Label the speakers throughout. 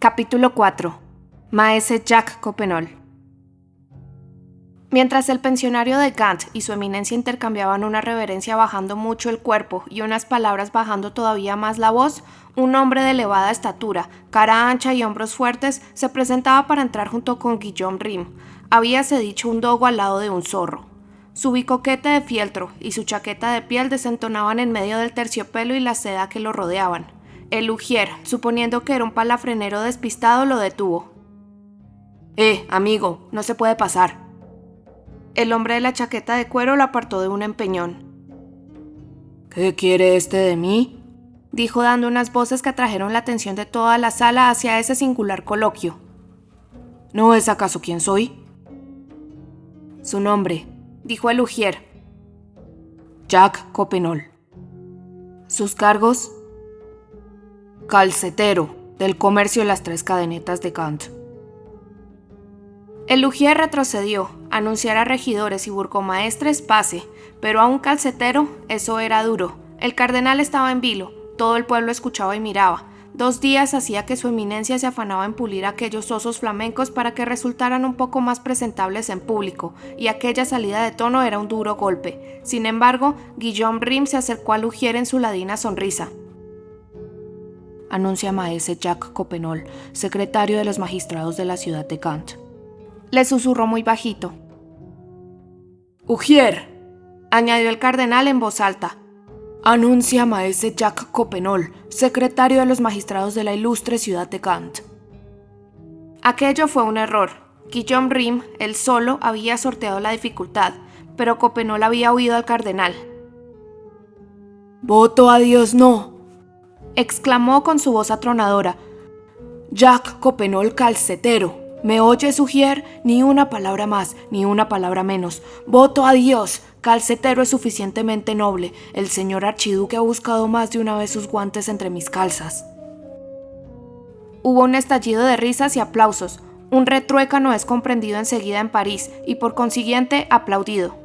Speaker 1: Capítulo 4. Maese Jacques Coppenole. Mientras el pensionario de Gant y su eminencia intercambiaban una reverencia bajando mucho el cuerpo y unas palabras bajando todavía más la voz, un hombre de elevada estatura, cara ancha y hombros fuertes, se presentaba para entrar junto con Guillaume Rym. Habíase dicho un dogo al lado de un zorro. Su bicoquete de fieltro y su chaqueta de piel desentonaban en medio del terciopelo y la seda que lo rodeaban. El ujier, suponiendo que era un palafrenero despistado, lo detuvo. Amigo, no se puede pasar. El hombre de la chaqueta de cuero lo apartó de un empeñón.
Speaker 2: ¿Qué quiere este de mí?,
Speaker 1: dijo dando unas voces que atrajeron la atención de toda la sala hacia ese singular coloquio.
Speaker 2: ¿No es acaso quién soy?
Speaker 1: Su nombre, dijo el ujier.
Speaker 2: Jacques Coppenole.
Speaker 1: ¿Sus cargos?
Speaker 2: Calcetero del comercio de las 3 cadenetas de Gant.
Speaker 1: El ujier retrocedió, a anunciar a regidores y burgomaestres pase, pero a un calcetero eso era duro. El cardenal estaba en vilo, todo el pueblo escuchaba y miraba. 2 días hacía que su eminencia se afanaba en pulir aquellos osos flamencos para que resultaran un poco más presentables en público, y aquella salida de tono era un duro golpe. Sin embargo, Guillaume Rym se acercó al ujier en su ladina sonrisa.
Speaker 2: Anuncia maese Jacques Coppenole, secretario de los magistrados de la ciudad de Gant.
Speaker 1: Le susurró muy bajito.
Speaker 2: Ujier,
Speaker 1: añadió el cardenal en voz alta.
Speaker 2: Anuncia maese Jacques Coppenole, secretario de los magistrados de la ilustre ciudad de Gant.
Speaker 1: Aquello fue un error. Guillaume Rym, él solo, había sorteado la dificultad, pero Coppenole había oído al cardenal.
Speaker 2: Voto a Dios no,
Speaker 1: exclamó con su voz atronadora.
Speaker 2: Jacques Coppenole calcetero. ¿Me oyes, ujier? Ni una palabra más, ni una palabra menos. Voto a Dios. Calcetero es suficientemente noble. El señor archiduque ha buscado más de una vez sus guantes entre mis calzas.
Speaker 1: Hubo un estallido de risas y aplausos. Un retruécano es comprendido enseguida en París y por consiguiente aplaudido.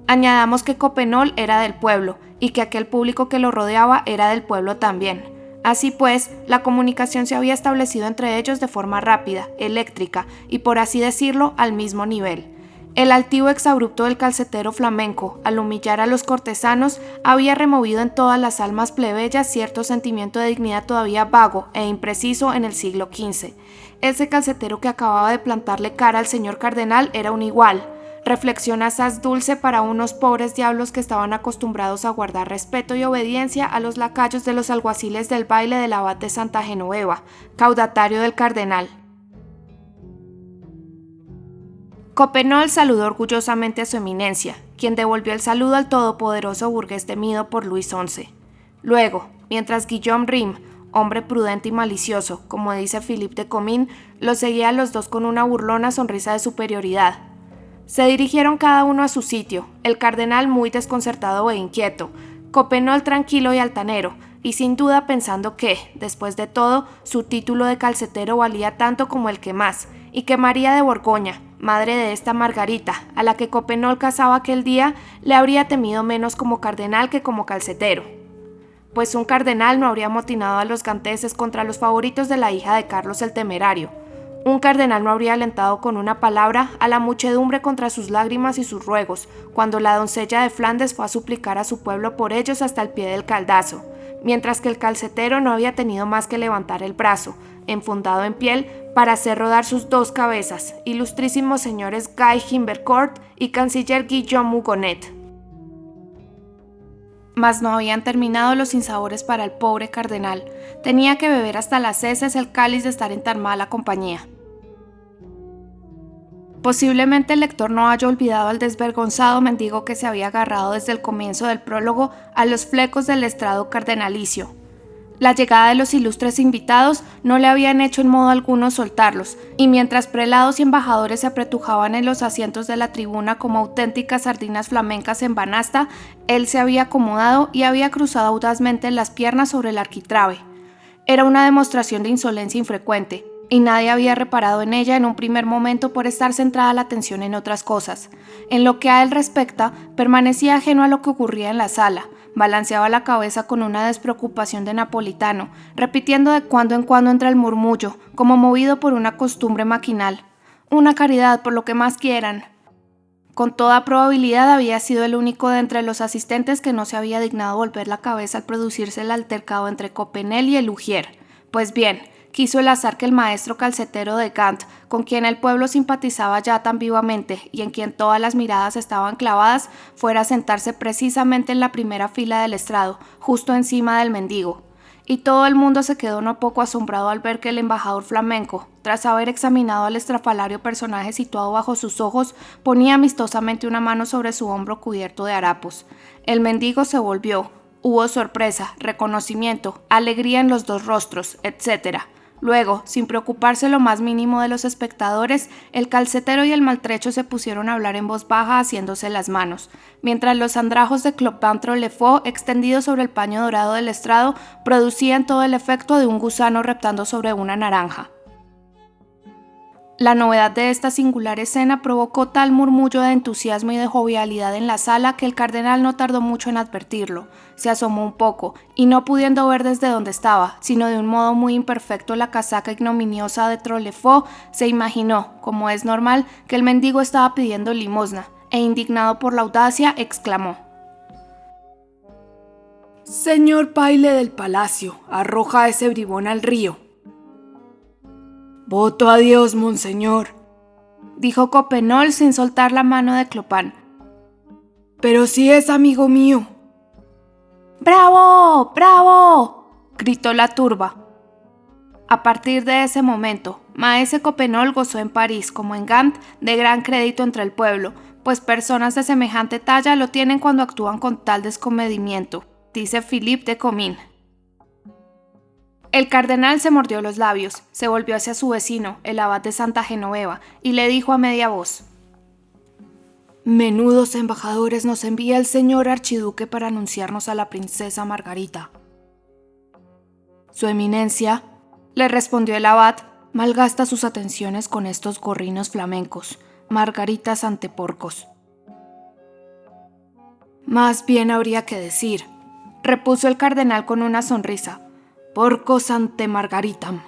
Speaker 1: Añadamos que Coppenole era del pueblo y que aquel público que lo rodeaba era del pueblo también. Así pues, la comunicación se había establecido entre ellos de forma rápida, eléctrica y, por así decirlo, al mismo nivel. El altivo exabrupto del calcetero flamenco, al humillar a los cortesanos, había removido en todas las almas plebeyas cierto sentimiento de dignidad todavía vago e impreciso en el siglo XV. Ese calcetero que acababa de plantarle cara al señor cardenal era un igual. Reflexión asaz dulce para unos pobres diablos que estaban acostumbrados a guardar respeto y obediencia a los lacayos de los alguaciles del baile del abad de Santa Genoveva, caudatario del cardenal. Coppenole saludó orgullosamente a su eminencia, quien devolvió el saludo al todopoderoso burgués temido por Luis XI. Luego, mientras Guillaume Rym, hombre prudente y malicioso, como dice Philippe de Comines, lo seguía a los dos con una burlona sonrisa de superioridad. Se dirigieron cada uno a su sitio, el cardenal muy desconcertado e inquieto, Coppenole tranquilo y altanero, y sin duda pensando que, después de todo, su título de calcetero valía tanto como el que más, y que María de Borgoña, madre de esta Margarita, a la que Coppenole casaba aquel día, le habría temido menos como cardenal que como calcetero. Pues un cardenal no habría amotinado a los ganteses contra los favoritos de la hija de Carlos el Temerario. Un cardenal no habría alentado con una palabra a la muchedumbre contra sus lágrimas y sus ruegos, cuando la doncella de Flandes fue a suplicar a su pueblo por ellos hasta el pie del caldazo, mientras que el calcetero no había tenido más que levantar el brazo, enfundado en piel, para hacer rodar sus 2 cabezas, ilustrísimos señores Guy Gimbercourt y canciller Guillaume Hugonet. Mas no habían terminado los sinsabores para el pobre cardenal. Tenía que beber hasta las heces el cáliz de estar en tan mala compañía. Posiblemente el lector no haya olvidado al desvergonzado mendigo que se había agarrado desde el comienzo del prólogo a los flecos del estrado cardenalicio. La llegada de los ilustres invitados no le habían hecho en modo alguno soltarlos, y mientras prelados y embajadores se apretujaban en los asientos de la tribuna como auténticas sardinas flamencas en banasta, él se había acomodado y había cruzado audazmente las piernas sobre el arquitrabe. Era una demostración de insolencia infrecuente, y nadie había reparado en ella en un primer momento por estar centrada la atención en otras cosas. En lo que a él respecta, permanecía ajeno a lo que ocurría en la sala, balanceaba la cabeza con una despreocupación de napolitano, repitiendo de cuando en cuando entre el murmullo, como movido por una costumbre maquinal. Una caridad por lo que más quieran. Con toda probabilidad había sido el único de entre los asistentes que no se había dignado volver la cabeza al producirse el altercado entre Copenel y el ujier. Pues bien, quiso el azar que el maestro calcetero de Gant, con quien el pueblo simpatizaba ya tan vivamente y en quien todas las miradas estaban clavadas, fuera a sentarse precisamente en la primera fila del estrado, justo encima del mendigo. Y todo el mundo se quedó no poco asombrado al ver que el embajador flamenco, tras haber examinado al estrafalario personaje situado bajo sus ojos, ponía amistosamente una mano sobre su hombro cubierto de harapos. El mendigo se volvió. Hubo sorpresa, reconocimiento, alegría en los dos rostros, etc. Luego, sin preocuparse lo más mínimo de los espectadores, el calcetero y el maltrecho se pusieron a hablar en voz baja haciéndose las manos, mientras los andrajos de Cleopatra Le Faux, extendidos sobre el paño dorado del estrado, producían todo el efecto de un gusano reptando sobre una naranja. La novedad de esta singular escena provocó tal murmullo de entusiasmo y de jovialidad en la sala que el cardenal no tardó mucho en advertirlo. Se asomó un poco, y no pudiendo ver desde donde estaba, sino de un modo muy imperfecto la casaca ignominiosa de Trolefort, se imaginó, como es normal, que el mendigo estaba pidiendo limosna, e indignado por la audacia, exclamó:
Speaker 2: «Señor baile del palacio, arroja a ese bribón al río». «Voto a Dios, monseñor»,
Speaker 1: dijo Coppenole sin soltar la mano de Clopin.
Speaker 2: «Pero si es amigo mío».
Speaker 1: «¡Bravo! ¡Bravo!», gritó la turba. A partir de ese momento, Maese Coppenole gozó en París, como en Gant, de gran crédito entre el pueblo, pues personas de semejante talla lo tienen cuando actúan con tal descomedimiento, dice Philippe de Comines. El cardenal se mordió los labios, se volvió hacia su vecino, el abad de Santa Genoveva, y le dijo a media voz:
Speaker 2: «Menudos embajadores nos envía el señor archiduque para anunciarnos a la princesa Margarita».
Speaker 1: «Su eminencia», le respondió el abad, «malgasta sus atenciones con estos gorrinos flamencos, margaritas anteporcos».
Speaker 2: «Más bien habría que decir»,
Speaker 1: repuso el cardenal con una sonrisa,
Speaker 2: «porcos ante margaritam».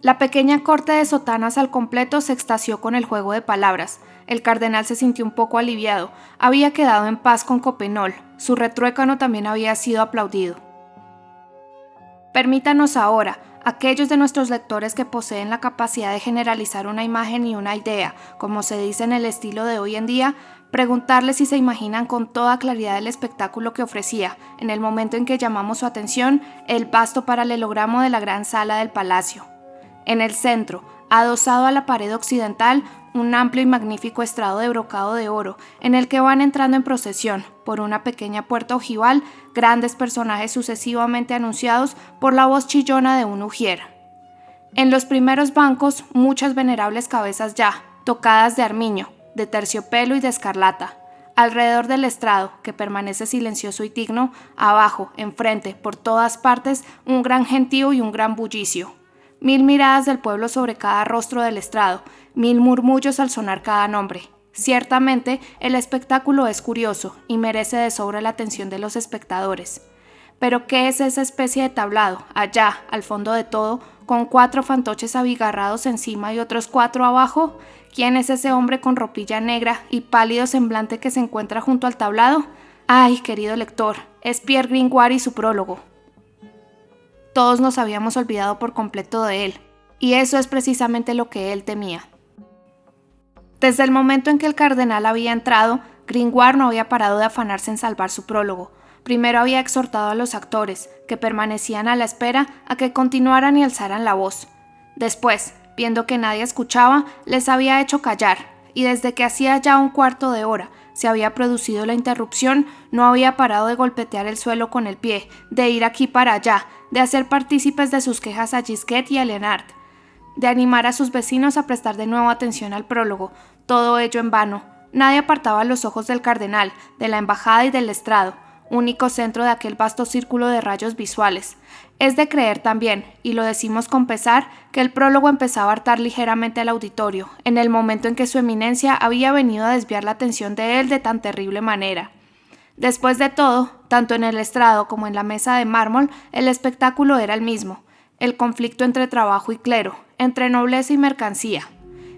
Speaker 1: La pequeña corte de sotanas al completo se extasió con el juego de palabras. El cardenal se sintió un poco aliviado. Había quedado en paz con Coppenole. Su retruécano también había sido aplaudido. Permítanos ahora, aquellos de nuestros lectores que poseen la capacidad de generalizar una imagen y una idea, como se dice en el estilo de hoy en día, preguntarles si se imaginan con toda claridad el espectáculo que ofrecía, en el momento en que llamamos su atención, el vasto paralelogramo de la gran sala del palacio. En el centro, adosado a la pared occidental, un amplio y magnífico estrado de brocado de oro, en el que van entrando en procesión, por una pequeña puerta ojival, grandes personajes sucesivamente anunciados por la voz chillona de un ujier. En los primeros bancos, muchas venerables cabezas ya, tocadas de armiño, de terciopelo y de escarlata. Alrededor del estrado, que permanece silencioso y digno, abajo, enfrente, por todas partes, un gran gentío y un gran bullicio. 1000 miradas del pueblo sobre cada rostro del estrado, 1000 murmullos al sonar cada nombre. Ciertamente, el espectáculo es curioso y merece de sobra la atención de los espectadores. Pero ¿qué es esa especie de tablado, allá, al fondo de todo, con 4 fantoches abigarrados encima y otros 4 abajo? ¿Quién es ese hombre con ropilla negra y pálido semblante que se encuentra junto al tablado? Ay, querido lector, es Pierre Gringoire y su prólogo. Todos nos habíamos olvidado por completo de él, y eso es precisamente lo que él temía. Desde el momento en que el cardenal había entrado, Gringoire no había parado de afanarse en salvar su prólogo. Primero había exhortado a los actores, que permanecían a la espera, a que continuaran y alzaran la voz. Después, viendo que nadie escuchaba, les había hecho callar, y desde que hacía ya un cuarto de hora se había producido la interrupción, no había parado de golpetear el suelo con el pie, de ir aquí para allá, de hacer partícipes de sus quejas a Gisquet y a Léonard, de animar a sus vecinos a prestar de nuevo atención al prólogo, todo ello en vano. Nadie apartaba los ojos del cardenal, de la embajada y del estrado, único centro de aquel vasto círculo de rayos visuales. Es de creer también, y lo decimos con pesar, que el prólogo empezaba a hartar ligeramente al auditorio, en el momento en que su eminencia había venido a desviar la atención de él de tan terrible manera. Después de todo, tanto en el estrado como en la mesa de mármol, el espectáculo era el mismo, el conflicto entre trabajo y clero, entre nobleza y mercancía.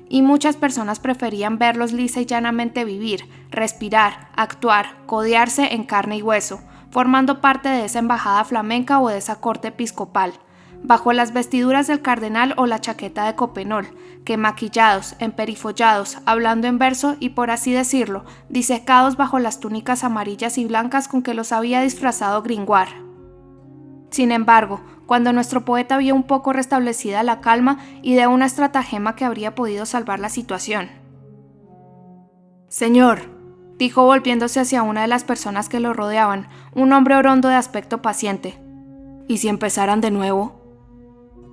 Speaker 1: Y muchas personas preferían verlos lisa y llanamente vivir, respirar, actuar, codearse en carne y hueso, formando parte de esa embajada flamenca o de esa corte episcopal, bajo las vestiduras del cardenal o la chaqueta de Coppenole, que maquillados, emperifollados, hablando en verso y, por así decirlo, disecados bajo las túnicas amarillas y blancas con que los había disfrazado Gringoire. Sin embargo, cuando nuestro poeta vio un poco restablecida la calma, ideó una estratagema que habría podido salvar la situación.
Speaker 2: «Señor»,
Speaker 1: dijo volviéndose hacia una de las personas que lo rodeaban, un hombre orondo de aspecto paciente.
Speaker 2: «¿Y si empezaran de nuevo?»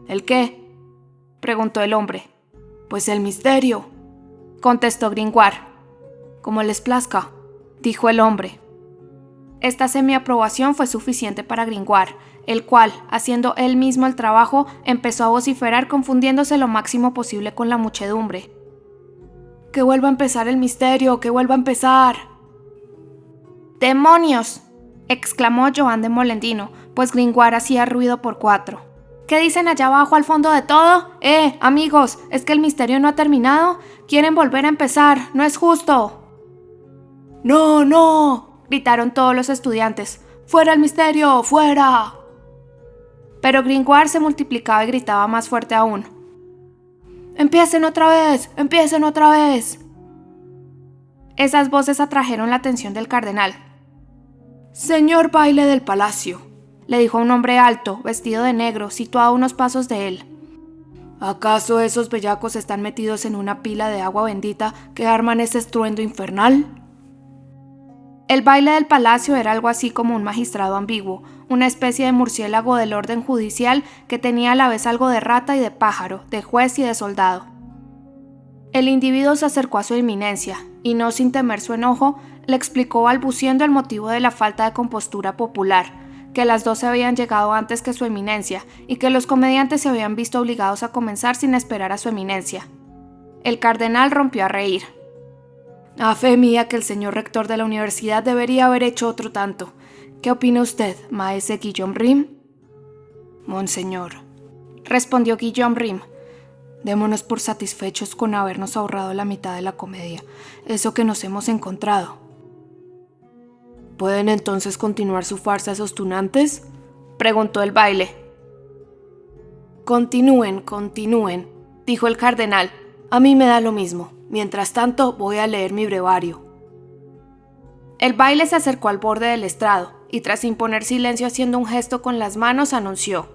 Speaker 1: «¿El qué?», preguntó el hombre.
Speaker 2: «Pues el misterio»,
Speaker 1: contestó Gringoire.
Speaker 2: «Como les plazca»,
Speaker 1: dijo el hombre. Esta semiaprobación fue suficiente para Gringoire, el cual, haciendo él mismo el trabajo, empezó a vociferar confundiéndose lo máximo posible con la muchedumbre.
Speaker 2: «¡Que vuelva a empezar el misterio! ¡Que vuelva a empezar!»
Speaker 1: «¡Demonios!», exclamó Joan de Molendino, pues Gringoire hacía ruido por 4. «¿Qué dicen allá abajo al fondo de todo? Amigos, ¿es que el misterio no ha terminado? Quieren volver a empezar, no es justo».
Speaker 2: «¡No, no!»,
Speaker 1: gritaron todos los estudiantes.
Speaker 2: «¡Fuera el misterio, fuera!».
Speaker 1: Pero Gringoire se multiplicaba y gritaba más fuerte aún.
Speaker 2: ¡Empiecen otra vez! ¡Empiecen otra vez!
Speaker 1: Esas voces atrajeron la atención del cardenal.
Speaker 2: «Señor baile del palacio»,
Speaker 1: le dijo a un hombre alto, vestido de negro, situado a unos pasos de él.
Speaker 2: ¿Acaso esos bellacos están metidos en una pila de agua bendita que arman ese estruendo infernal?
Speaker 1: El baile del palacio era algo así como un magistrado ambiguo, una especie de murciélago del orden judicial que tenía a la vez algo de rata y de pájaro, de juez y de soldado. El individuo se acercó a su eminencia y, no sin temer su enojo, le explicó balbuciendo el motivo de la falta de compostura popular, que las 12 habían llegado antes que su eminencia y que los comediantes se habían visto obligados a comenzar sin esperar a su eminencia. El cardenal rompió a reír.
Speaker 2: «A fe mía que el señor rector de la universidad debería haber hecho otro tanto. ¿Qué opina usted, maese Guillaume Rym?»
Speaker 1: «Monseñor», respondió Guillaume Rym,
Speaker 2: «démonos por satisfechos con habernos ahorrado la mitad de la comedia, eso que nos hemos encontrado». «¿Pueden entonces continuar su farsa esos tunantes?»,
Speaker 1: preguntó el baile.
Speaker 2: «Continúen»,
Speaker 1: dijo el cardenal.
Speaker 2: «A mí me da lo mismo. Mientras tanto, voy a leer mi brevario».
Speaker 1: El baile se acercó al borde del estrado y, tras imponer silencio haciendo un gesto con las manos, anunció: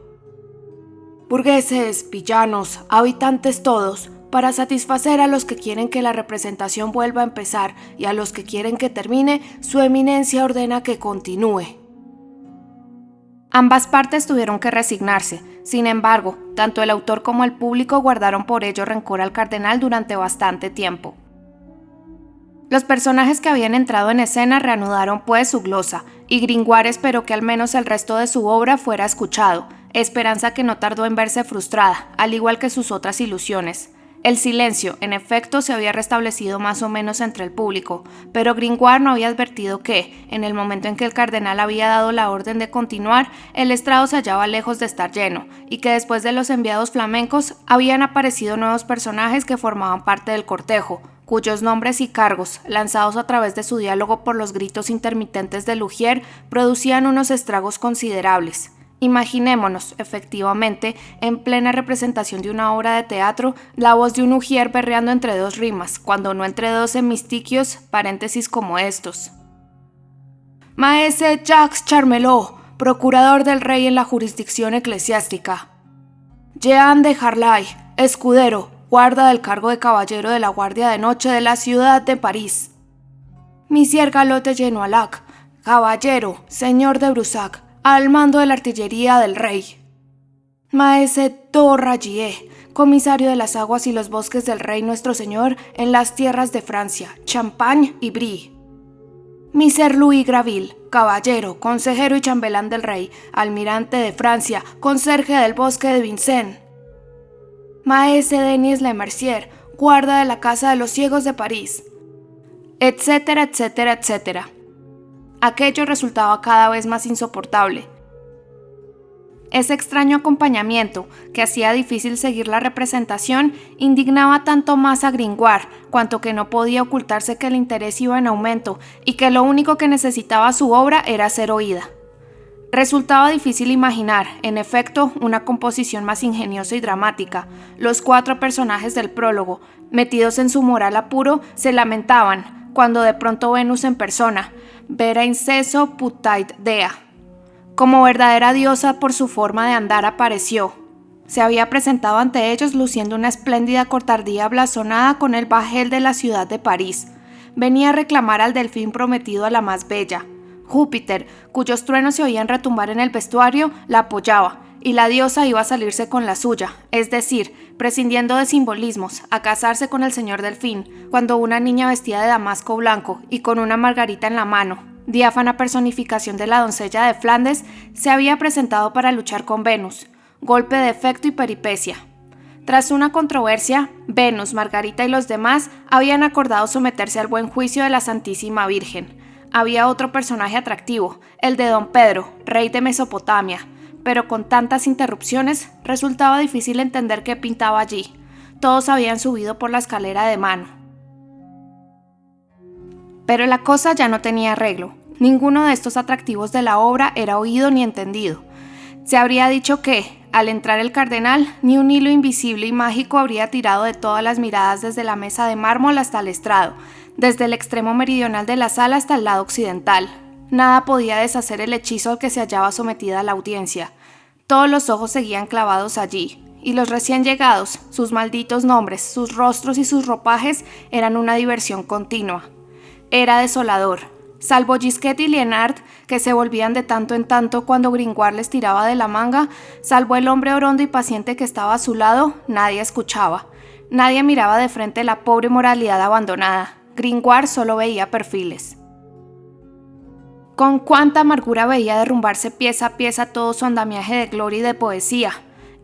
Speaker 2: «Burgueses, villanos, habitantes todos, para satisfacer a los que quieren que la representación vuelva a empezar y a los que quieren que termine, su eminencia ordena que continúe».
Speaker 1: Ambas partes tuvieron que resignarse. Sin embargo, tanto el autor como el público guardaron por ello rencor al cardenal durante bastante tiempo. Los personajes que habían entrado en escena reanudaron pues su glosa, y Gringoire esperó que al menos el resto de su obra fuera escuchado, esperanza que no tardó en verse frustrada, al igual que sus otras ilusiones. El silencio, en efecto, se había restablecido más o menos entre el público, pero Gringoire no había advertido que, en el momento en que el cardenal había dado la orden de continuar, el estrado se hallaba lejos de estar lleno, y que después de los enviados flamencos habían aparecido nuevos personajes que formaban parte del cortejo, cuyos nombres y cargos, lanzados a través de su diálogo por los gritos intermitentes de Lugier, producían unos estragos considerables. Imaginémonos, efectivamente, en plena representación de una obra de teatro, la voz de un ujier berreando entre dos rimas, cuando no entre dos hemistiquios, paréntesis como estos.
Speaker 2: «Maese Jacques Charmelot, procurador del rey en la jurisdicción eclesiástica. Jean de Harlay, escudero, guarda del cargo de caballero de la guardia de noche de la ciudad de París. Monsieur Galot de Genoalac, caballero, señor de Brusac, al mando de la artillería del rey. Maese Torragier, comisario de las aguas y los bosques del rey nuestro señor en las tierras de Francia, Champagne y Brie. Miser Louis Graville, caballero, consejero y chambelán del rey, almirante de Francia, conserje del bosque de Vincennes. Maese Denis Le Mercier, guarda de la casa de los ciegos de París», etcétera, etcétera, etcétera.
Speaker 1: Aquello resultaba cada vez más insoportable. Ese extraño acompañamiento, que hacía difícil seguir la representación, indignaba tanto más a Gringoire, cuanto que no podía ocultarse que el interés iba en aumento y que lo único que necesitaba su obra era ser oída. Resultaba difícil imaginar, en efecto, una composición más ingeniosa y dramática. Los 4 personajes del prólogo, metidos en su moral apuro, se lamentaban, cuando de pronto Venus en persona, vera inceso putait dea, como verdadera diosa por su forma de andar apareció. Se había presentado ante ellos luciendo una espléndida cortardía blasonada con el bajel de la ciudad de París. Venía a reclamar al delfín prometido a la más bella. Júpiter, cuyos truenos se oían retumbar en el vestuario, la apoyaba, y la diosa iba a salirse con la suya, es decir, prescindiendo de simbolismos, a casarse con el señor delfín, cuando una niña vestida de damasco blanco y con una margarita en la mano, diáfana personificación de la doncella de Flandes, se había presentado para luchar con Venus, golpe de efecto y peripecia. Tras una controversia, Venus, Margarita y los demás habían acordado someterse al buen juicio de la Santísima Virgen. Había otro personaje atractivo, el de Don Pedro, rey de Mesopotamia, pero con tantas interrupciones resultaba difícil entender qué pintaba allí. Todos habían subido por la escalera de mano. Pero la cosa ya no tenía arreglo. Ninguno de estos atractivos de la obra era oído ni entendido. Se habría dicho que, al entrar el cardenal, ni un hilo invisible y mágico habría tirado de todas las miradas desde la mesa de mármol hasta el estrado, desde el extremo meridional de la sala hasta el lado occidental. Nada podía deshacer el hechizo al que se hallaba sometida la audiencia. Todos los ojos seguían clavados allí, y los recién llegados, sus malditos nombres, sus rostros y sus ropajes eran una diversión continua. Era desolador. Salvo Gisquet y Lienard, que se volvían de tanto en tanto cuando Gringoire les tiraba de la manga, salvo el hombre orondo y paciente que estaba a su lado, nadie escuchaba. Nadie miraba de frente la pobre moralidad abandonada. Gringoire solo veía perfiles. Con cuánta amargura veía derrumbarse pieza a pieza todo su andamiaje de gloria y de poesía,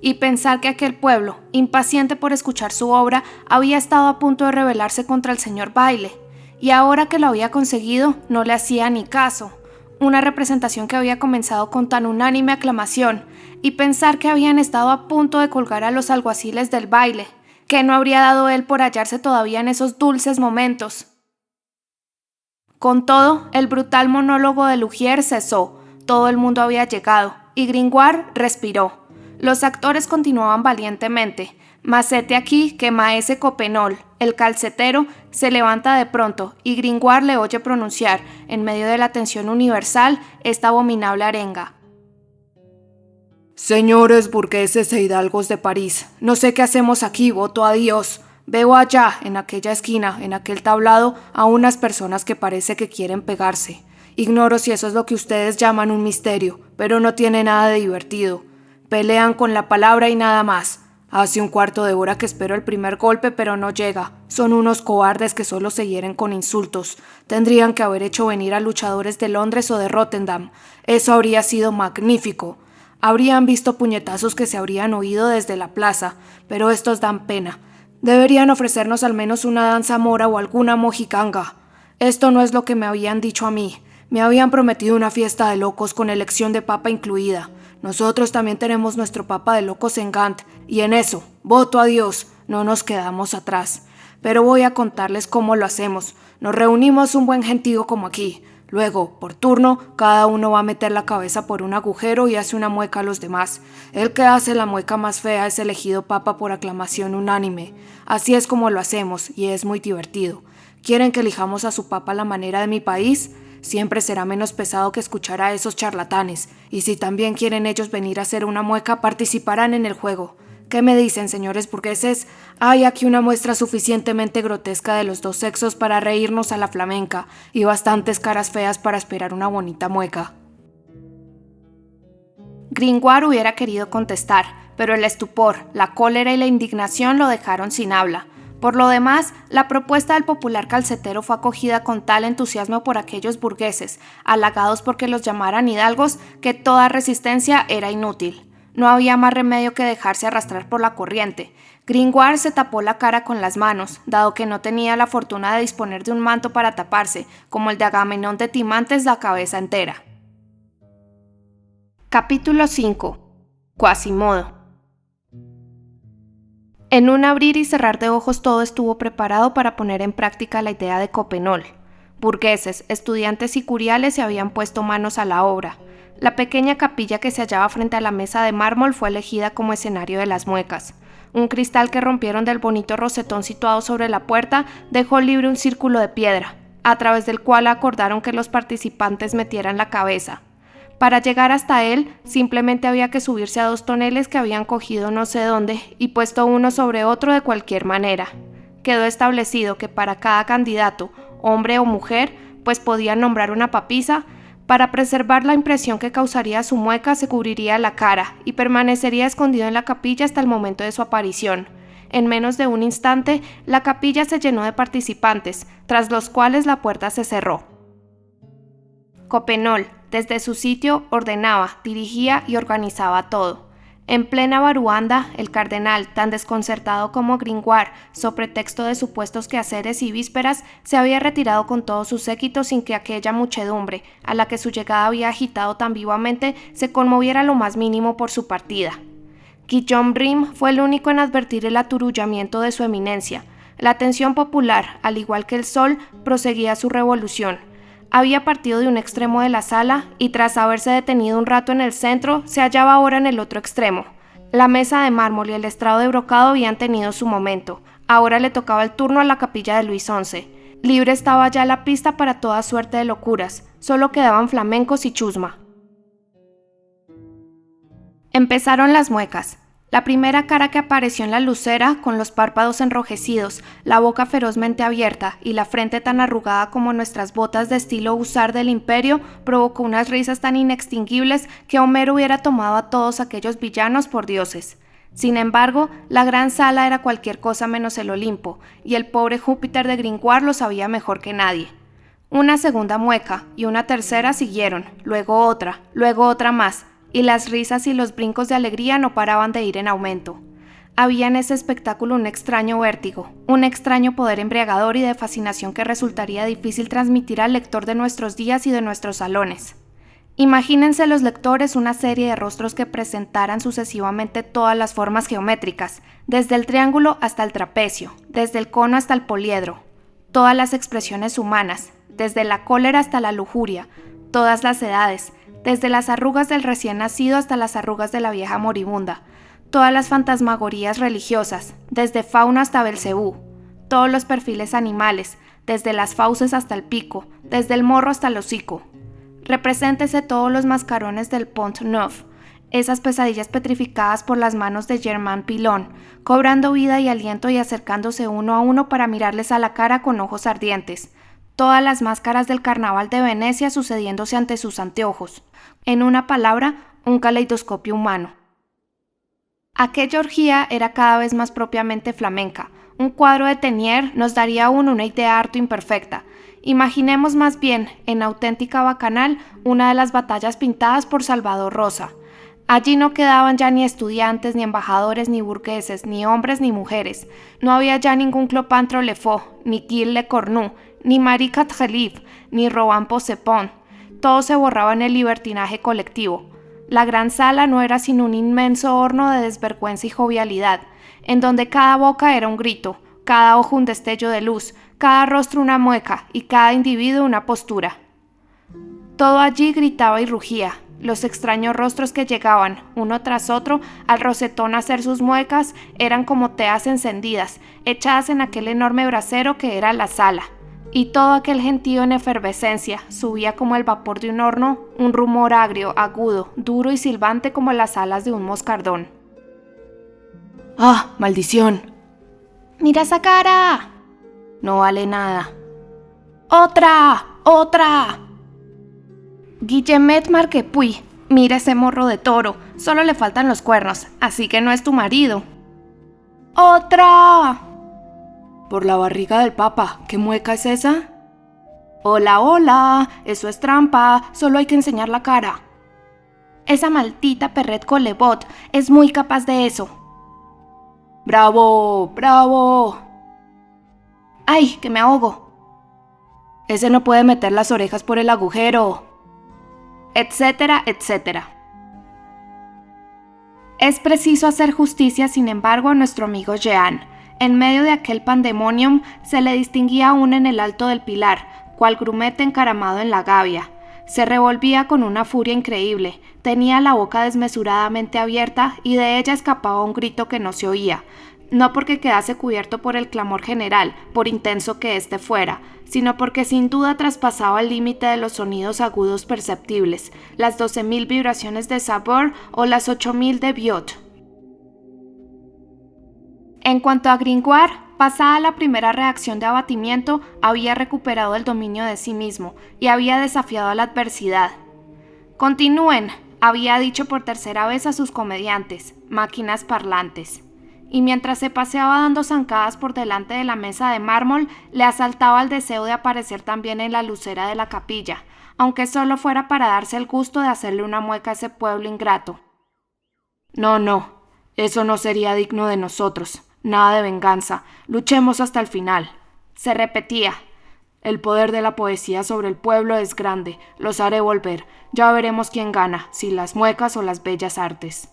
Speaker 1: y pensar que aquel pueblo, impaciente por escuchar su obra, había estado a punto de rebelarse contra el señor Bayle, y ahora que lo había conseguido, no le hacía ni caso. Una representación que había comenzado con tan unánime aclamación, y pensar que habían estado a punto de colgar a los alguaciles del baile, que no habría dado él por hallarse todavía en esos dulces momentos. Con todo, el brutal monólogo de Lugier cesó, todo el mundo había llegado, y Gringoire respiró. Los actores continuaban valientemente, mas hete aquí que maese Coppenole, el calcetero, se levanta de pronto, y Gringoire le oye pronunciar, en medio de la tensión universal, esta abominable arenga.
Speaker 2: Señores burgueses e hidalgos de París, no sé qué hacemos aquí, voto a Dios. Veo allá, en aquella esquina, en aquel tablado, a unas personas que parece que quieren pegarse. Ignoro si eso es lo que ustedes llaman un misterio, pero no tiene nada de divertido. Pelean con la palabra y nada más. Hace un cuarto de hora que espero el primer golpe, pero no llega. Son unos cobardes que solo se hieren con insultos. Tendrían que haber hecho venir a luchadores de Londres o de Rotterdam. Eso habría sido magnífico. Habrían visto puñetazos que se habrían oído desde la plaza, pero estos dan pena. Deberían ofrecernos al menos una danza mora o alguna mojicanga. Esto no es lo que me habían dicho a mí. Me habían prometido una fiesta de locos con elección de papa incluida. Nosotros también tenemos nuestro papa de locos en Gant, y en eso, voto a Dios, no nos quedamos atrás. Pero voy a contarles cómo lo hacemos. Nos reunimos un buen gentío como aquí. Luego, por turno, cada uno va a meter la cabeza por un agujero y hace una mueca a los demás. El que hace la mueca más fea es elegido papa por aclamación unánime. Así es como lo hacemos, y es muy divertido. ¿Quieren que elijamos a su papa a la manera de mi país? Siempre será menos pesado que escuchar a esos charlatanes, y si también quieren ellos venir a hacer una mueca, participarán en el juego. ¿Qué me dicen, señores burgueses? Hay aquí una muestra suficientemente grotesca de los dos sexos para reírnos a la flamenca, y bastantes caras feas para esperar una bonita mueca.
Speaker 1: Gringoire hubiera querido contestar, pero el estupor, la cólera y la indignación lo dejaron sin habla. Por lo demás, la propuesta del popular calcetero fue acogida con tal entusiasmo por aquellos burgueses, halagados porque los llamaran hidalgos, que toda resistencia era inútil. No había más remedio que dejarse arrastrar por la corriente. Gringoire se tapó la cara con las manos, dado que no tenía la fortuna de disponer de un manto para taparse, como el de Agamenón de Timantes, la cabeza entera. Capítulo 5. Quasimodo. En un abrir y cerrar de ojos todo estuvo preparado para poner en práctica la idea de Coppenole. Burgueses, estudiantes y curiales se habían puesto manos a la obra. La pequeña capilla que se hallaba frente a la mesa de mármol fue elegida como escenario de las muecas. Un cristal que rompieron del bonito rosetón situado sobre la puerta dejó libre un círculo de piedra, a través del cual acordaron que los participantes metieran la cabeza. Para llegar hasta él, simplemente había que subirse a 2 toneles que habían cogido no sé dónde y puesto uno sobre otro de cualquier manera. Quedó establecido que para cada candidato, hombre o mujer, pues podían nombrar una papisa. Para preservar la impresión que causaría su mueca, se cubriría la cara y permanecería escondido en la capilla hasta el momento de su aparición. En menos de un instante, la capilla se llenó de participantes, tras los cuales la puerta se cerró. Coppenole, desde su sitio, ordenaba, dirigía y organizaba todo. En plena baruanda, el cardenal, tan desconcertado como Gringoire, so pretexto de supuestos quehaceres y vísperas, se había retirado con todo su séquito sin que aquella muchedumbre, a la que su llegada había agitado tan vivamente, se conmoviera lo más mínimo por su partida. Guillaume Rym fue el único en advertir el aturullamiento de su eminencia. La atención popular, al igual que el sol, proseguía su revolución. Había partido de un extremo de la sala y tras haberse detenido un rato en el centro, se hallaba ahora en el otro extremo. La mesa de mármol y el estrado de brocado habían tenido su momento. Ahora le tocaba el turno a la capilla de Luis XI. Libre estaba ya la pista para toda suerte de locuras. Solo quedaban flamencos y chusma. Empezaron las muecas. La primera cara que apareció en la lucera, con los párpados enrojecidos, la boca ferozmente abierta y la frente tan arrugada como nuestras botas de estilo husar del imperio, provocó unas risas tan inextinguibles que Homero hubiera tomado a todos aquellos villanos por dioses. Sin embargo, la gran sala era cualquier cosa menos el Olimpo, y el pobre Júpiter de Gringoire lo sabía mejor que nadie. Una segunda mueca y una tercera siguieron, luego otra más, y las risas y los brincos de alegría no paraban de ir en aumento. Había en ese espectáculo un extraño vértigo, un extraño poder embriagador y de fascinación que resultaría difícil transmitir al lector de nuestros días y de nuestros salones. Imagínense los lectores una serie de rostros que presentaran sucesivamente todas las formas geométricas, desde el triángulo hasta el trapecio, desde el cono hasta el poliedro, todas las expresiones humanas, desde la cólera hasta la lujuria, todas las edades, desde las arrugas del recién nacido hasta las arrugas de la vieja moribunda, todas las fantasmagorías religiosas, desde Fauno hasta Belcebú, todos los perfiles animales, desde las fauces hasta el pico, desde el morro hasta el hocico. Represéntese todos los mascarones del Pont Neuf, esas pesadillas petrificadas por las manos de Germain Pilon, cobrando vida y aliento y acercándose uno a uno para mirarles a la cara con ojos ardientes. Todas las máscaras del carnaval de Venecia sucediéndose ante sus anteojos. En una palabra, un caleidoscopio humano. Aquella orgía era cada vez más propiamente flamenca. Un cuadro de Teniers nos daría aún una idea harto imperfecta. Imaginemos más bien, en auténtica bacanal, una de las batallas pintadas por Salvador Rosa. Allí no quedaban ya ni estudiantes, ni embajadores, ni burgueses, ni hombres, ni mujeres. No había ya ningún Clopantro Le Faux, ni Gilles Le Cornu, ni Marie Catherlif, ni Robin Possepon. Todo se borraba en el libertinaje colectivo. La gran sala no era sino un inmenso horno de desvergüenza y jovialidad, en donde cada boca era un grito, cada ojo un destello de luz, cada rostro una mueca y cada individuo una postura. Todo allí gritaba y rugía. Los extraños rostros que llegaban, uno tras otro, al rosetón a hacer sus muecas, eran como teas encendidas, echadas en aquel enorme brasero que era la sala. Y todo aquel gentío en efervescencia subía como el vapor de un horno, un rumor agrio, agudo, duro y silbante como las alas de un moscardón.
Speaker 2: ¡Ah, maldición!
Speaker 1: ¡Mira esa cara!
Speaker 2: No vale nada.
Speaker 1: ¡Otra! ¡Otra! Guillemet Marquepuy, mira ese morro de toro, solo le faltan los cuernos, así que no es tu marido. ¡Otra!
Speaker 2: Por la barriga del papa, ¿qué mueca es esa?
Speaker 1: Hola, hola, eso es trampa, solo hay que enseñar la cara. Esa maldita Perret Colebot es muy capaz de eso.
Speaker 2: ¡Bravo! ¡Bravo!
Speaker 1: ¡Ay, que me ahogo!
Speaker 2: Ese no puede meter las orejas por el agujero.
Speaker 1: Etcétera, etcétera. Es preciso hacer justicia, sin embargo, a nuestro amigo Jean. En medio de aquel pandemonium se le distinguía aún en el alto del pilar, cual grumete encaramado en la gavia. Se revolvía con una furia increíble, tenía la boca desmesuradamente abierta y de ella escapaba un grito que no se oía, no porque quedase cubierto por el clamor general, por intenso que éste fuera, sino porque sin duda traspasaba el límite de los sonidos agudos perceptibles, las 12.000 vibraciones de Sabor o las 8.000 de Biot. En cuanto a Gringoire, pasada la primera reacción de abatimiento, había recuperado el dominio de sí mismo y había desafiado a la adversidad. «Continúen», había dicho por tercera vez a sus comediantes, máquinas parlantes. Y mientras se paseaba dando zancadas por delante de la mesa de mármol, le asaltaba el deseo de aparecer también en la lucera de la capilla, aunque solo fuera para darse el gusto de hacerle una mueca a ese pueblo ingrato.
Speaker 2: No, eso no sería digno de nosotros. Nada de venganza. Luchemos hasta el final.
Speaker 1: Se repetía.
Speaker 2: El poder de la poesía sobre el pueblo es grande. Los haré volver. Ya veremos quién gana, si las muecas o las bellas artes.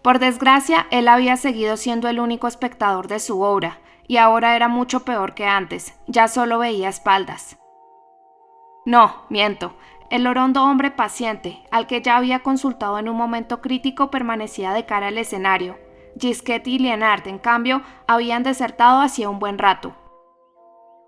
Speaker 1: Por desgracia, él había seguido siendo el único espectador de su obra, y ahora era mucho peor que antes, ya solo veía espaldas. No, miento, el orondo hombre paciente, al que ya había consultado en un momento crítico, permanecía de cara al escenario. Gisquet y Lienard, en cambio, habían desertado hacía un buen rato.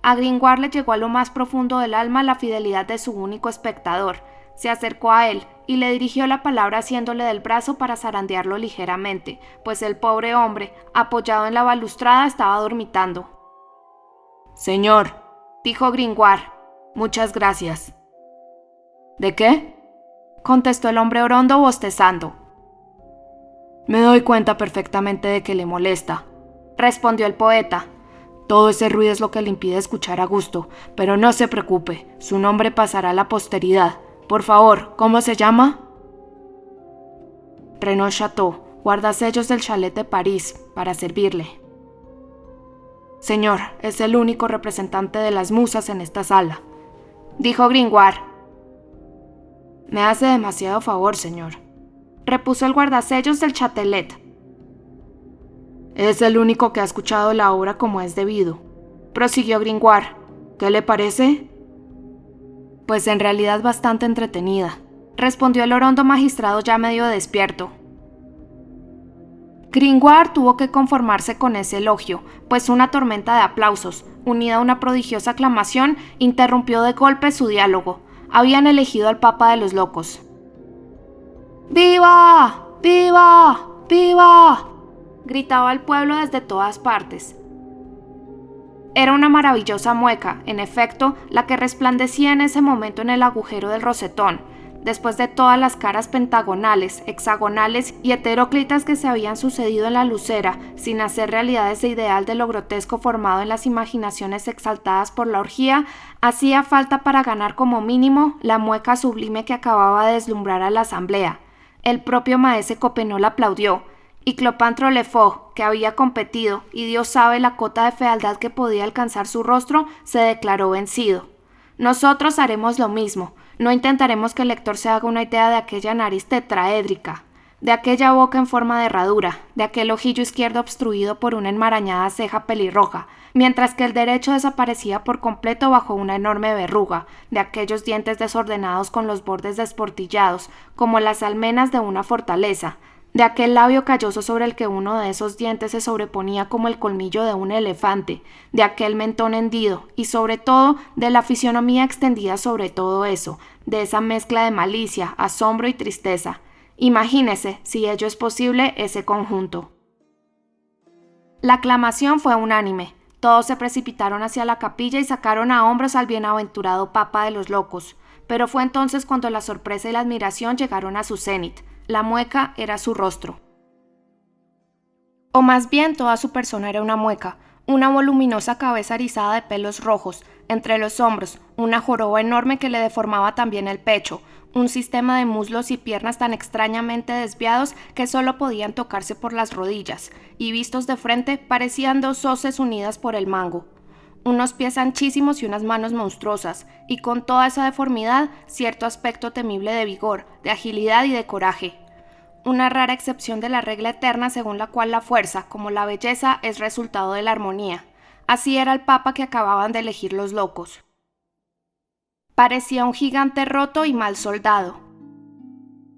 Speaker 1: A Gringoire le llegó a lo más profundo del alma la fidelidad de su único espectador. Se acercó a él y le dirigió la palabra haciéndole del brazo para zarandearlo ligeramente, pues el pobre hombre, apoyado en la balustrada, estaba dormitando.
Speaker 2: «Señor»,
Speaker 1: dijo Gringoire,
Speaker 2: «muchas gracias». «¿De qué?»,
Speaker 1: contestó el hombre orondo bostezando.
Speaker 2: «Me doy cuenta perfectamente de que le molesta»,
Speaker 1: respondió el poeta.
Speaker 2: «Todo ese ruido es lo que le impide escuchar a gusto, pero no se preocupe, su nombre pasará a la posteridad. Por favor, ¿cómo se llama?»
Speaker 1: «Renaud Chateau, guardasellos del chalet de París, para servirle».
Speaker 2: «Señor, es el único representante de las musas en esta sala»,
Speaker 1: dijo Gringoire.
Speaker 2: «Me hace demasiado favor, señor»,
Speaker 1: repuso el guardasellos del Châtelet.
Speaker 2: «Es el único que ha escuchado la obra como es debido»,
Speaker 1: prosiguió Gringoire.
Speaker 2: «¿Qué le parece?»
Speaker 1: «Pues en realidad bastante entretenida», respondió el orondo magistrado ya medio despierto. Gringoire tuvo que conformarse con ese elogio, pues una tormenta de aplausos, unida a una prodigiosa aclamación, interrumpió de golpe su diálogo. Habían elegido al Papa de los Locos. «¡Viva! ¡Viva! ¡Viva!», gritaba el pueblo desde todas partes. Era una maravillosa mueca, en efecto, la que resplandecía en ese momento en el agujero del rosetón, después de todas las caras pentagonales, hexagonales y heteróclitas que se habían sucedido en la lucera, sin hacer realidad ese ideal de lo grotesco formado en las imaginaciones exaltadas por la orgía. Hacía falta para ganar como mínimo la mueca sublime que acababa de deslumbrar a la asamblea. El propio maese Coppenole aplaudió, y Clopin Lefort, que había competido, y Dios sabe la cota de fealdad que podía alcanzar su rostro, se declaró vencido. Nosotros haremos lo mismo. No intentaremos que el lector se haga una idea de aquella nariz tetraédrica, de aquella boca en forma de herradura, de aquel ojillo izquierdo obstruido por una enmarañada ceja pelirroja, mientras que el derecho desaparecía por completo bajo una enorme verruga, de aquellos dientes desordenados con los bordes desportillados, como las almenas de una fortaleza, de aquel labio calloso sobre el que uno de esos dientes se sobreponía como el colmillo de un elefante, de aquel mentón hendido y sobre todo de la fisonomía extendida sobre todo eso, de esa mezcla de malicia, asombro y tristeza. Imagínese, si ello es posible, ese conjunto. La aclamación fue unánime. Todos se precipitaron hacia la capilla y sacaron a hombros al bienaventurado Papa de los Locos, pero fue entonces cuando la sorpresa y la admiración llegaron a su cenit. La mueca era su rostro. O más bien toda su persona era una mueca, una voluminosa cabeza erizada de pelos rojos, entre los hombros, una joroba enorme que le deformaba también el pecho, un sistema de muslos y piernas tan extrañamente desviados que solo podían tocarse por las rodillas, y vistos de frente parecían dos hoces unidas por el mango. Unos pies anchísimos y unas manos monstruosas, y con toda esa deformidad, cierto aspecto temible de vigor, de agilidad y de coraje. Una rara excepción de la regla eterna según la cual la fuerza, como la belleza, es resultado de la armonía. Así era el papa que acababan de elegir los locos. Parecía un gigante roto y mal soldado.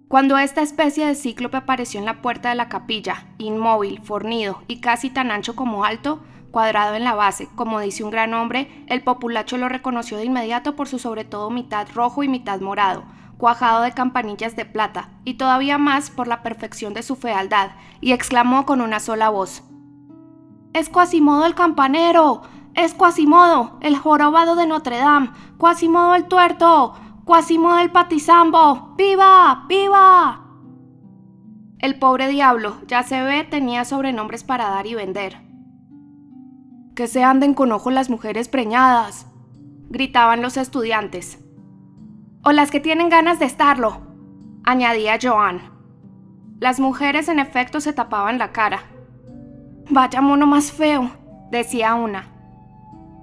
Speaker 1: Cuando esta especie de cíclope apareció en la puerta de la capilla, inmóvil, fornido y casi tan ancho como alto, cuadrado en la base, como dice un gran hombre, el populacho lo reconoció de inmediato por su sobre todo mitad rojo y mitad morado, cuajado de campanillas de plata, y todavía más por la perfección de su fealdad, y exclamó con una sola voz: «¡Es Quasimodo el campanero! ¡Es Quasimodo, el jorobado de Notre Dame! ¡Quasimodo el tuerto! ¡Quasimodo el patizambo! ¡Viva! ¡Viva!». El pobre diablo, ya se ve, tenía sobrenombres para dar y vender.
Speaker 2: «¡Que se anden con ojo las mujeres preñadas!»,
Speaker 1: gritaban los estudiantes. «O las que tienen ganas de estarlo», añadía Joan. Las mujeres en efecto se tapaban la cara.
Speaker 2: «Vaya mono más feo»,
Speaker 1: decía una.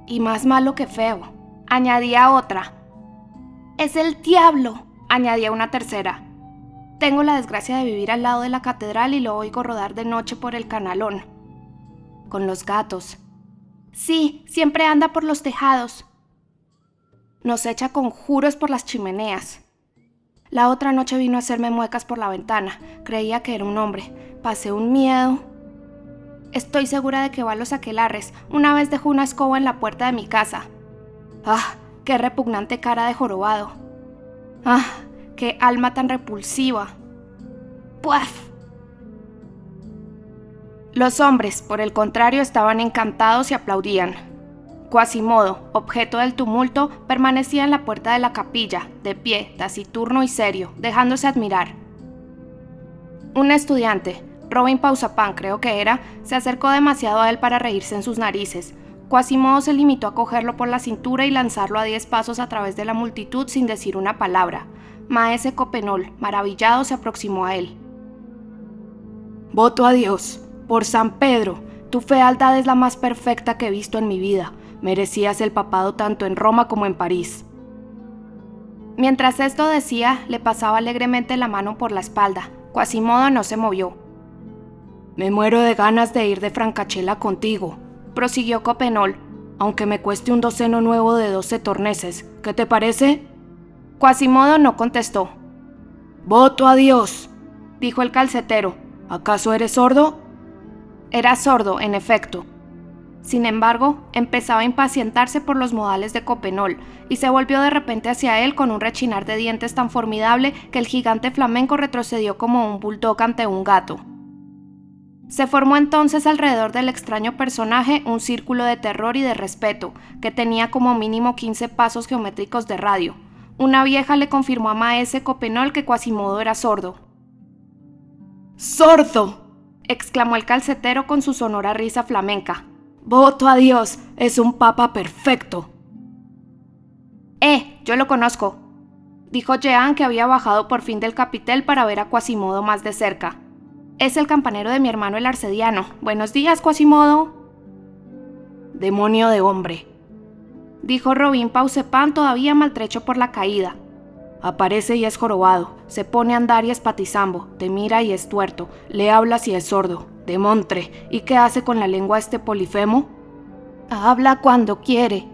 Speaker 2: «Y más malo que feo»,
Speaker 1: añadía otra.
Speaker 2: «Es el diablo»,
Speaker 1: añadía una tercera.
Speaker 2: «Tengo la desgracia de vivir al lado de la catedral y lo oigo rodar de noche por el canalón».
Speaker 1: «Con los gatos».
Speaker 2: «Sí, siempre anda por los tejados».
Speaker 1: «Nos echa conjuros por las chimeneas».
Speaker 2: «La otra noche vino a hacerme muecas por la ventana. Creía que era un hombre. Pasé un miedo».
Speaker 1: «Estoy segura de que va a los aquelarres. Una vez dejó una escoba en la puerta de mi casa».
Speaker 2: «Ah, qué repugnante cara de jorobado».
Speaker 1: «Ah, qué alma tan repulsiva».
Speaker 2: «¡Puaf!».
Speaker 1: Los hombres, por el contrario, estaban encantados y aplaudían. Quasimodo, objeto del tumulto, permanecía en la puerta de la capilla, de pie, taciturno y serio, dejándose admirar. Un estudiante, Robin Pausapán creo que era, se acercó demasiado a él para reírse en sus narices. Quasimodo se limitó a cogerlo por la cintura y lanzarlo a 10 pasos a través de la multitud sin decir una palabra. Maese Coppenole, maravillado, se aproximó a él.
Speaker 2: «Voto a Dios, por San Pedro, tu fealdad es la más perfecta que he visto en mi vida. Merecías el papado tanto en Roma como en París».
Speaker 1: Mientras esto decía, le pasaba alegremente la mano por la espalda. Quasimodo no se movió.
Speaker 2: «Me muero de ganas de ir de Francachela contigo»,
Speaker 1: prosiguió Coppenole,
Speaker 2: «aunque me cueste un doceno nuevo de 12 torneses. ¿Qué te parece?».
Speaker 1: Quasimodo no contestó.
Speaker 2: «Voto a Dios»,
Speaker 1: dijo el calcetero.
Speaker 2: «¿Acaso eres sordo?».
Speaker 1: Era sordo, en efecto. Sin embargo, empezaba a impacientarse por los modales de Coppenole y se volvió de repente hacia él con un rechinar de dientes tan formidable que el gigante flamenco retrocedió como un bulldog ante un gato. Se formó entonces alrededor del extraño personaje un círculo de terror y de respeto, que tenía como mínimo 15 pasos geométricos de radio. Una vieja le confirmó a maese Coppenole que Quasimodo era sordo.
Speaker 2: «¡Sordo!»,
Speaker 1: exclamó el calcetero con su sonora risa flamenca.
Speaker 2: «Voto a Dios, es un papa perfecto».
Speaker 1: Yo lo conozco», dijo Jean, que había bajado por fin del capitel para ver a Quasimodo más de cerca. «Es el campanero de mi hermano el arcediano. Buenos días, Quasimodo».
Speaker 2: «Demonio de hombre»,
Speaker 1: dijo Robin Pausapán, todavía maltrecho por la caída.
Speaker 2: «Aparece y es jorobado, se pone a andar y es patizambo, te mira y es tuerto, le hablas y es sordo. Demontre, ¿y qué hace con la lengua este Polifemo?».
Speaker 1: «Habla cuando quiere»,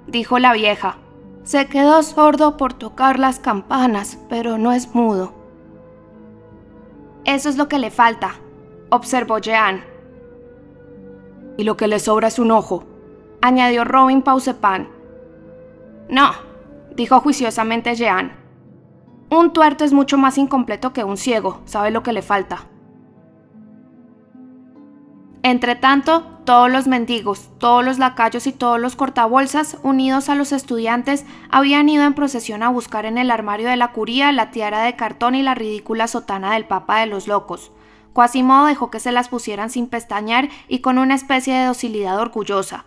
Speaker 1: dijo la vieja. «Se quedó sordo por tocar las campanas, pero no es mudo». «Eso es lo que le falta», observó Jean.
Speaker 2: «Y lo que le sobra es un ojo»,
Speaker 1: añadió Robin Pausapán. «No», dijo juiciosamente Jean. «Un tuerto es mucho más incompleto que un ciego, sabe lo que le falta». Entretanto, todos los mendigos, todos los lacayos y todos los cortabolsas, unidos a los estudiantes, habían ido en procesión a buscar en el armario de la curía la tiara de cartón y la ridícula sotana del Papa de los Locos. Quasimodo dejó que se las pusieran sin pestañear y con una especie de docilidad orgullosa.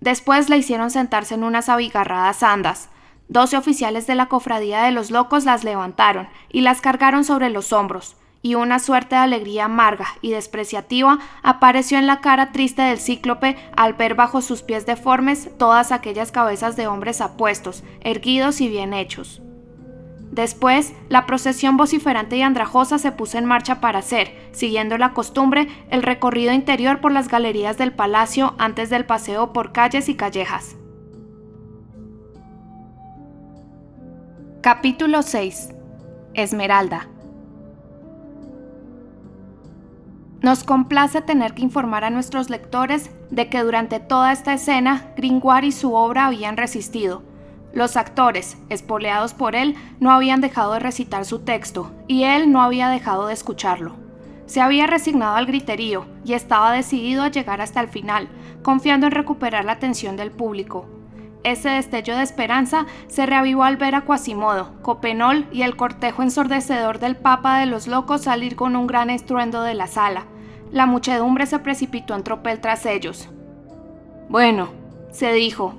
Speaker 1: Después le hicieron sentarse en unas abigarradas andas. 12 oficiales de la cofradía de los locos las levantaron y las cargaron sobre los hombros, y una suerte de alegría amarga y despreciativa apareció en la cara triste del cíclope al ver bajo sus pies deformes todas aquellas cabezas de hombres apuestos, erguidos y bien hechos. Después, la procesión vociferante y andrajosa se puso en marcha para hacer, siguiendo la costumbre, el recorrido interior por las galerías del palacio antes del paseo por calles y callejas. Capítulo 6. Esmeralda. Nos complace tener que informar a nuestros lectores de que durante toda esta escena, Gringoire y su obra habían resistido. Los actores, espoleados por él, no habían dejado de recitar su texto, y él no había dejado de escucharlo. Se había resignado al griterío y estaba decidido a llegar hasta el final, confiando en recuperar la atención del público. Ese destello de esperanza se reavivó al ver a Quasimodo, Coppenole y el cortejo ensordecedor del Papa de los Locos salir con un gran estruendo de la sala. La muchedumbre se precipitó en tropel tras ellos. «Bueno», se dijo,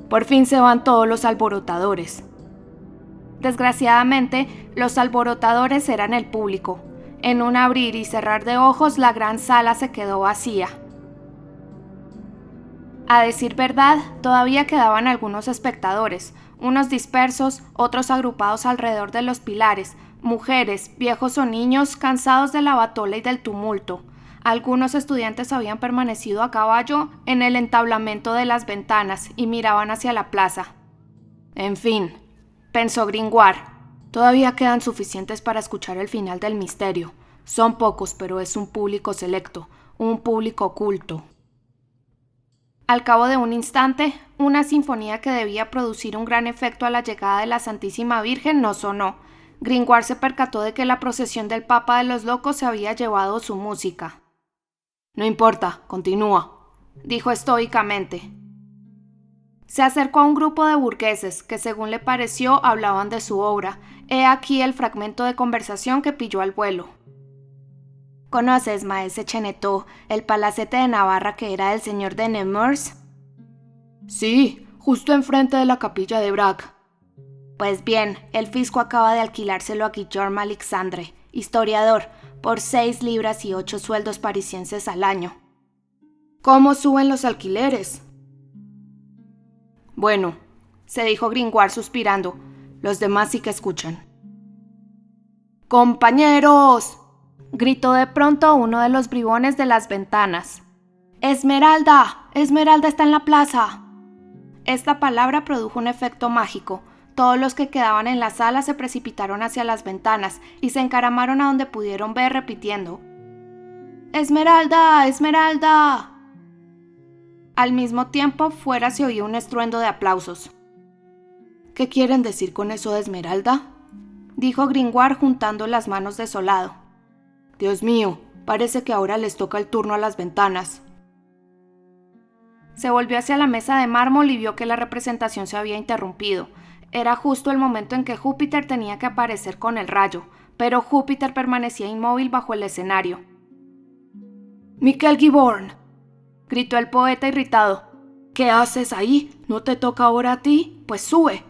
Speaker 1: «por fin se van todos los alborotadores». Desgraciadamente, los alborotadores eran el público. En un abrir y cerrar de ojos, la gran sala se quedó vacía. A decir verdad, todavía quedaban algunos espectadores, unos dispersos, otros agrupados alrededor de los pilares, mujeres, viejos o niños, cansados de la batola y del tumulto. Algunos estudiantes habían permanecido a caballo en el entablamento de las ventanas y miraban hacia la plaza. En fin, pensó Gringoire, todavía quedan suficientes para escuchar el final del misterio. Son pocos, pero es un público selecto, un público culto. Al cabo de un instante, una sinfonía que debía producir un gran efecto a la llegada de la Santísima Virgen no sonó. Gringoire se percató de que la procesión del Papa de los Locos se había llevado su música. «No importa, continúa», dijo estoicamente. Se acercó a un grupo de burgueses que, según le pareció, hablaban de su obra. He aquí el fragmento de conversación que pilló al vuelo. «¿Conoces, maese Chenetot, el palacete de Navarra que era del señor de Nemours?»
Speaker 2: «Sí, justo enfrente de la capilla de Braque».
Speaker 1: «Pues bien, el fisco acaba de alquilárselo a Guillaume Alexandre, historiador, por 6 libras y 8 sueldos parisienses al año».
Speaker 2: «¿Cómo suben los alquileres?»
Speaker 1: «Bueno», se dijo Gringoire suspirando, «los demás sí que escuchan».
Speaker 2: «¡Compañeros!»,
Speaker 1: gritó de pronto uno de los bribones de las ventanas.
Speaker 2: «¡Esmeralda! ¡Esmeralda está en la plaza!».
Speaker 1: Esta palabra produjo un efecto mágico. Todos los que quedaban en la sala se precipitaron hacia las ventanas y se encaramaron a donde pudieron ver repitiendo: «¡Esmeralda! ¡Esmeralda!». Al mismo tiempo, fuera se oía un estruendo de aplausos.
Speaker 2: «¿Qué quieren decir con eso de Esmeralda?»,
Speaker 1: dijo Gringoire juntando las manos desolado.
Speaker 2: «Dios mío, parece que ahora les toca el turno a las ventanas».
Speaker 1: Se volvió hacia la mesa de mármol y vio que la representación se había interrumpido. Era justo el momento en que Júpiter tenía que aparecer con el rayo, pero Júpiter permanecía inmóvil bajo el escenario.
Speaker 2: «Miquel Giborn»,
Speaker 1: gritó el poeta irritado.
Speaker 2: «¿Qué haces ahí? ¿No te toca ahora a ti? Pues sube».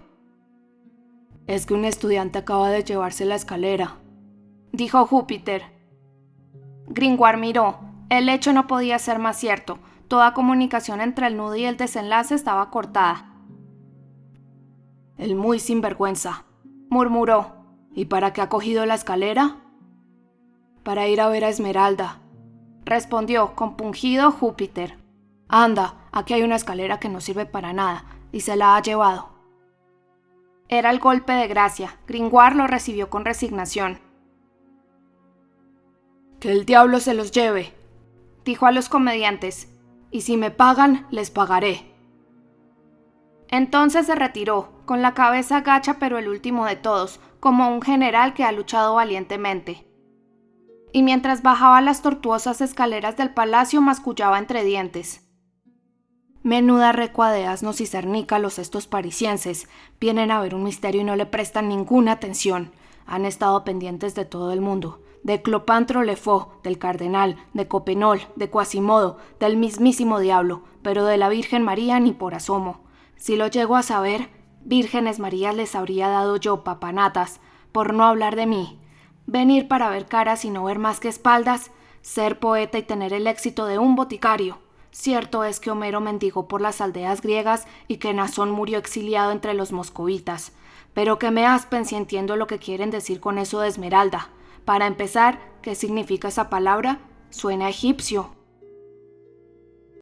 Speaker 2: «Es que un estudiante acaba de llevarse la escalera»,
Speaker 1: dijo Júpiter. Gringoire miró. El hecho no podía ser más cierto. Toda comunicación entre el nudo y el desenlace estaba cortada.
Speaker 2: «El muy sinvergüenza»,
Speaker 1: murmuró.
Speaker 2: «¿Y para qué ha cogido la escalera?» «Para ir a ver a Esmeralda»,
Speaker 1: respondió compungido Júpiter.
Speaker 2: «Anda, aquí hay una escalera que no sirve para nada, y se la ha llevado».
Speaker 1: Era el golpe de gracia. Gringoire lo recibió con resignación.
Speaker 2: «Que el diablo se los lleve»,
Speaker 1: dijo a los comediantes.
Speaker 2: «y si me pagan, les pagaré».
Speaker 1: Entonces se retiró, con la cabeza gacha pero el último de todos, como un general que ha luchado valientemente. Y mientras bajaba las tortuosas escaleras del palacio mascullaba entre dientes: «Menuda recua de asnos y cernícalos estos parisienses. Vienen a ver un misterio y no le prestan ninguna atención. Han estado pendientes de todo el mundo. De Clopantro Lefort, del cardenal, de Coppenole, de Quasimodo, del mismísimo diablo, pero de la Virgen María ni por asomo. Si lo llego a saber, Vírgenes Marías les habría dado yo, papanatas, por no hablar de mí. Venir para ver caras y no ver más que espaldas, ser poeta y tener el éxito de un boticario. Cierto es que Homero mendigó por las aldeas griegas y que Nazón murió exiliado entre los moscovitas. Pero que me aspen si entiendo lo que quieren decir con eso de esmeralda. Para empezar, ¿qué significa esa palabra? Suena egipcio.